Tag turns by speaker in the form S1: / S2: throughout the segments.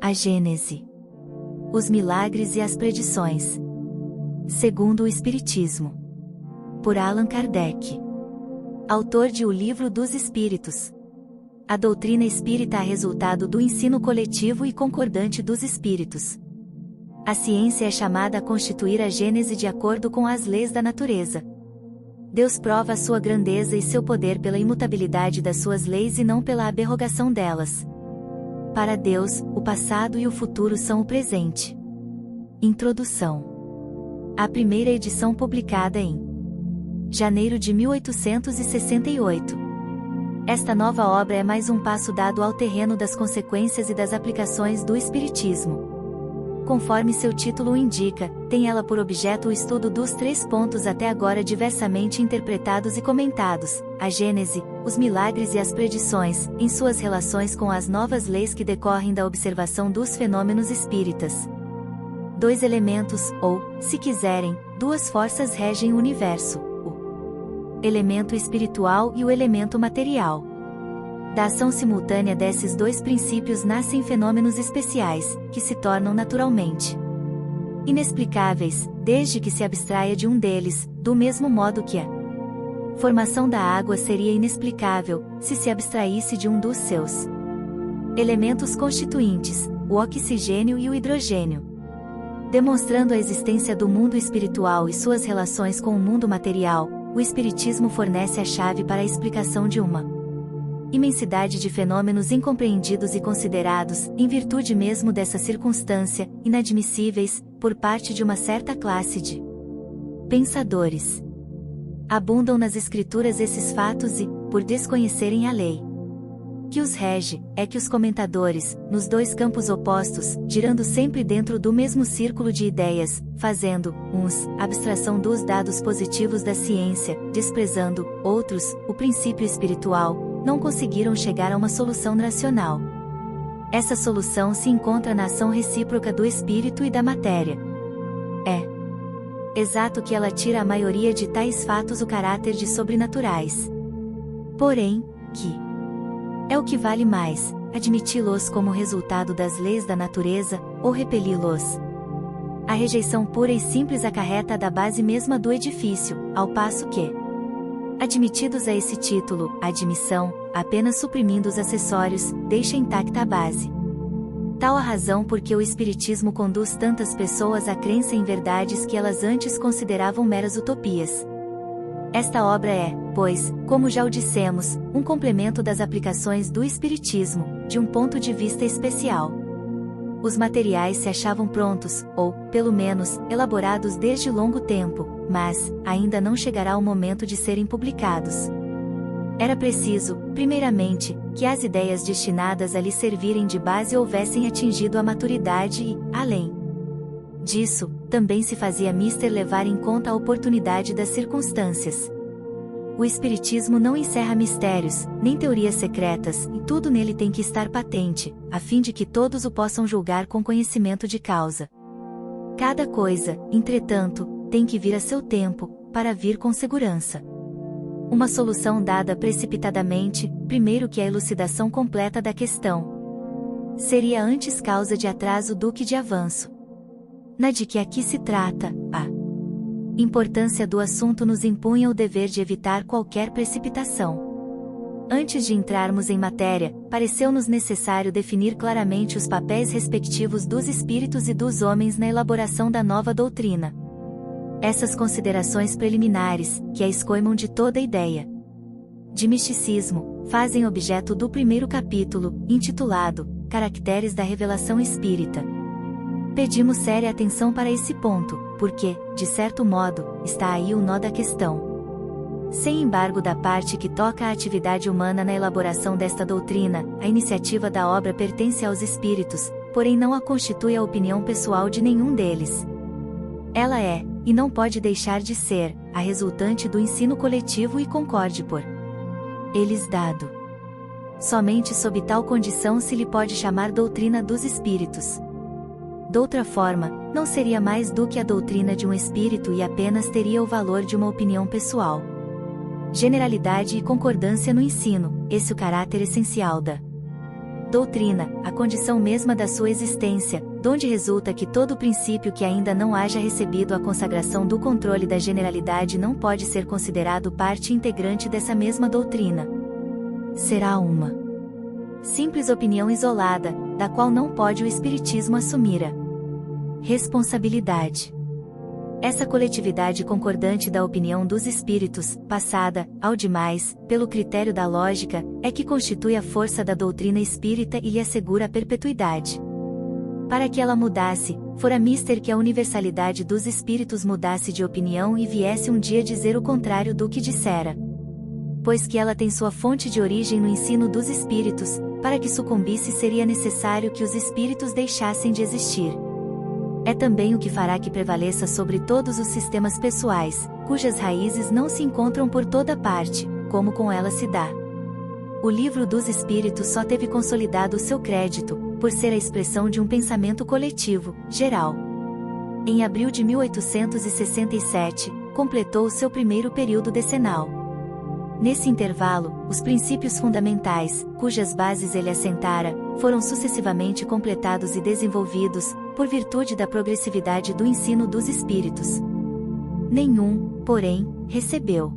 S1: A Gênese. Os milagres e as predições. Segundo o Espiritismo. Por Allan Kardec. Autor de O Livro dos Espíritos. A doutrina espírita é resultado do ensino coletivo e concordante dos espíritos. A ciência é chamada a constituir a gênese de acordo com as leis da natureza. Deus prova a sua grandeza e seu poder pela imutabilidade das suas leis e não pela aberrogação delas. Para Deus, o passado e o futuro são o presente. Introdução. A primeira edição publicada em janeiro de 1868. Esta nova obra é mais um passo dado ao terreno das consequências e das aplicações do Espiritismo. Conforme seu título indica, tem ela por objeto o estudo dos 3 pontos até agora diversamente interpretados e comentados: a Gênese, os milagres e as predições, em suas relações com as novas leis que decorrem da observação dos fenômenos espíritas. 2 elementos, ou, se quiserem, 2 forças regem o universo: o elemento espiritual e o elemento material. Da ação simultânea desses 2 princípios nascem fenômenos especiais, que se tornam naturalmente inexplicáveis, desde que se abstraia de um deles, do mesmo modo que a formação da água seria inexplicável, se se abstraísse de um dos seus elementos constituintes, o oxigênio e o hidrogênio. Demonstrando a existência do mundo espiritual e suas relações com o mundo material, o Espiritismo fornece a chave para a explicação de uma imensidade de fenômenos incompreendidos e considerados, em virtude mesmo dessa circunstância, inadmissíveis, por parte de uma certa classe de pensadores. Abundam nas Escrituras esses fatos e, por desconhecerem a lei que os rege, é que os comentadores, nos 2 campos opostos, girando sempre dentro do mesmo círculo de ideias, fazendo, uns, abstração dos dados positivos da ciência, desprezando, outros, o princípio espiritual, não conseguiram chegar a uma solução racional. Essa solução se encontra na ação recíproca do espírito e da matéria. É exato que ela tira a maioria de tais fatos o caráter de sobrenaturais. Porém, que é o que vale mais, admiti-los como resultado das leis da natureza, ou repeli-los. A rejeição pura e simples acarreta da base mesma do edifício, ao passo que, admitidos a esse título, a admissão, apenas suprimindo os acessórios, deixa intacta a base. Tal a razão por que o Espiritismo conduz tantas pessoas à crença em verdades que elas antes consideravam meras utopias. Esta obra é, pois, como já o dissemos, um complemento das aplicações do Espiritismo, de um ponto de vista especial. Os materiais se achavam prontos, ou, pelo menos, elaborados desde longo tempo, mas, ainda não chegará o momento de serem publicados. Era preciso, primeiramente, que as ideias destinadas a lhe servirem de base houvessem atingido a maturidade e, além disso, também se fazia mister levar em conta a oportunidade das circunstâncias. O Espiritismo não encerra mistérios, nem teorias secretas, e tudo nele tem que estar patente, a fim de que todos o possam julgar com conhecimento de causa. Cada coisa, entretanto, tem que vir a seu tempo, para vir com segurança. Uma solução dada precipitadamente, primeiro que a elucidação completa da questão, seria antes causa de atraso do que de avanço. Na de que aqui se trata, a importância do assunto nos impunha o dever de evitar qualquer precipitação. Antes de entrarmos em matéria, pareceu-nos necessário definir claramente os papéis respectivos dos espíritos e dos homens na elaboração da nova doutrina. Essas considerações preliminares, que a escoimam de toda ideia de misticismo, fazem objeto do primeiro capítulo, intitulado Caracteres da Revelação Espírita. Pedimos séria atenção para esse ponto, porque, de certo modo, está aí o nó da questão. Sem embargo da parte que toca a atividade humana na elaboração desta doutrina, a iniciativa da obra pertence aos espíritos, porém não a constitui a opinião pessoal de nenhum deles. Ela é, e não pode deixar de ser, a resultante do ensino coletivo e concorde por eles dado. Somente sob tal condição se lhe pode chamar doutrina dos espíritos. Doutra forma, não seria mais do que a doutrina de um espírito e apenas teria o valor de uma opinião pessoal. Generalidade e concordância no ensino, esse o caráter essencial da doutrina, a condição mesma da sua existência, donde resulta que todo princípio que ainda não haja recebido a consagração do controle da generalidade não pode ser considerado parte integrante dessa mesma doutrina. Será uma simples opinião isolada, da qual não pode o Espiritismo assumir a responsabilidade. Essa coletividade concordante da opinião dos espíritos, passada, ao demais, pelo critério da lógica, é que constitui a força da doutrina espírita e lhe assegura a perpetuidade. Para que ela mudasse, fora mister que a universalidade dos espíritos mudasse de opinião e viesse um dia dizer o contrário do que dissera. Pois que ela tem sua fonte de origem no ensino dos espíritos, para que sucumbisse seria necessário que os espíritos deixassem de existir. É também o que fará que prevaleça sobre todos os sistemas pessoais, cujas raízes não se encontram por toda parte, como com ela se dá. O Livro dos Espíritos só teve consolidado seu crédito, por ser a expressão de um pensamento coletivo, geral. Em abril de 1867, completou o seu primeiro período decenal. Nesse intervalo, os princípios fundamentais, cujas bases ele assentara, foram sucessivamente completados e desenvolvidos, por virtude da progressividade do ensino dos espíritos. Nenhum, porém, recebeu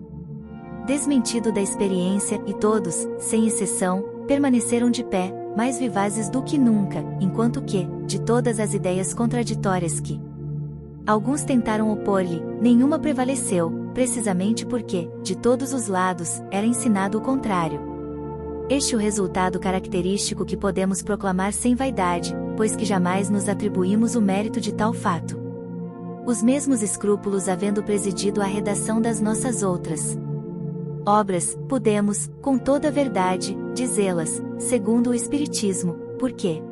S1: desmentido da experiência e todos, sem exceção, permaneceram de pé, mais vivazes do que nunca, enquanto que, de todas as ideias contraditórias que alguns tentaram opor-lhe, nenhuma prevaleceu, precisamente porque, de todos os lados, era ensinado o contrário. Este é o resultado característico que podemos proclamar sem vaidade, pois que jamais nos atribuímos o mérito de tal fato. Os mesmos escrúpulos havendo presidido à redação das nossas outras obras, podemos, com toda a verdade, dizê-las, segundo o Espiritismo, porque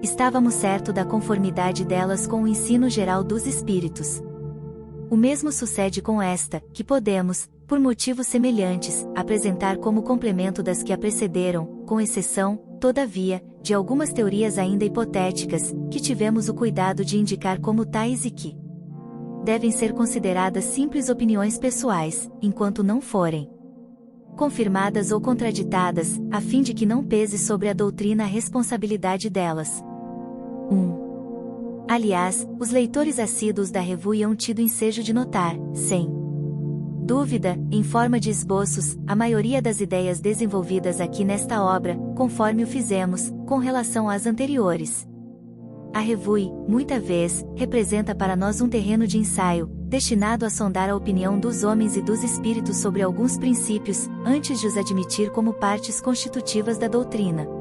S1: estávamos certo da conformidade delas com o ensino geral dos Espíritos. O mesmo sucede com esta, que podemos, por motivos semelhantes, apresentar como complemento das que a precederam, com exceção, todavia, de algumas teorias ainda hipotéticas, que tivemos o cuidado de indicar como tais e que devem ser consideradas simples opiniões pessoais, enquanto não forem confirmadas ou contraditadas, a fim de que não pese sobre a doutrina a responsabilidade delas. 1. Aliás, os leitores assíduos da revue hão tido ensejo de notar, sem dúvida, em forma de esboços, a maioria das ideias desenvolvidas aqui nesta obra, conforme o fizemos, com relação às anteriores. A revue, muita vez, representa para nós um terreno de ensaio, destinado a sondar a opinião dos homens e dos espíritos sobre alguns princípios, antes de os admitir como partes constitutivas da doutrina.